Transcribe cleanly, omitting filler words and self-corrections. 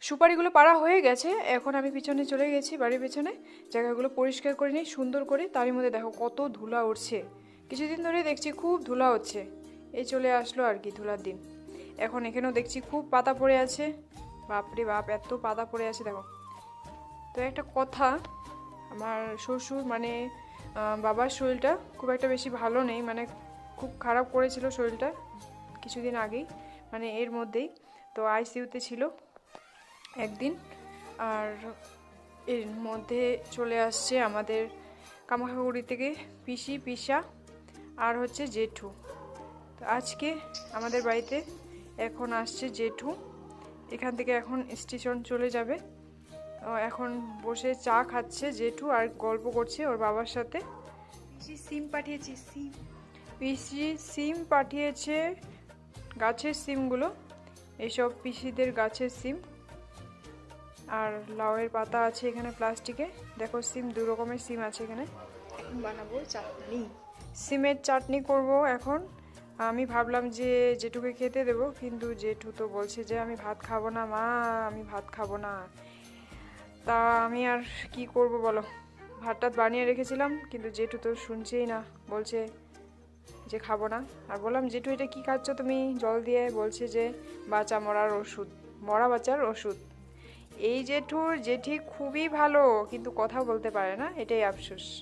সুপারিগুলো পাড়া হয়ে গেছে, এখন আমি পিছনে চলে গেছি, বাড়ির পেছনে জায়গাগুলো পরিষ্কার করে নিই সুন্দর করে। তারই মধ্যে দেখো কত ধুলা উঠছে, কিছুদিন ধরে দেখছি খুব ধুলা হচ্ছে, এই চলে আসলো আর কি ধুলার দিন। এখন এখানেও দেখছি খুব পাতা পড়ে আছে, বাপরে বাপ এত পাতা পড়ে আছে দেখো। তো একটা কথা, আমার শ্বশুর মানে বাবার শরীরটা খুব একটা বেশি ভালো নেই, মানে খুব খারাপ করেছিল শরীরটা কিছুদিন আগেই, মানে এর মধ্যেই। তো আইসিইউতে ছিল একদিন, আর এর মধ্যে চলে আসছে আমাদের কামাখাগুড়ি থেকে পিসি পিসা আর হচ্ছে জেঠু। তো আজকে আমাদের বাড়িতে এখন আসছে জেঠু, এখান থেকে এখন স্টেশন চলে যাবে। এখন বসে চা খাচ্ছে জেঠু আর গল্প করছে ওর বাবার সাথে। পিসি সিম পাঠিয়েছে, পিসি সিম পাঠিয়েছে, গাছের সিমগুলো, এইসব পিসিদের গাছের সিম। আর লাউয়ের পাতা আছে এখানে প্লাস্টিকে, দেখো সিম, দু রকমের সিম আছে এখানে। এখন বানাবো চাটনি, সিমের চাটনি করব এখন। আমি ভাবলাম যে জেঠুকে খেতে দেবো, কিন্তু জেঠু তো বলছে যে আমি ভাত খাবো না মা, আমি ভাত খাবো না। তা আমি আর কি করব বলো, ভাতটা বানিয়ে রেখেছিলাম, কিন্তু জেঠু তো শুনছেই না, বলছে যে খাবো না। আর বললাম জেঠু এটা কি খাচ্ছ তুমি জল দিয়ে, বলছে যে বাচ্চা মরার ওষুধ, মরা বাচ্চার ওষুধ। এই জেঠুর জেঠি খুবই ভালো, কিন্তু কথা বলতে পারে না, এটাই আফসোস।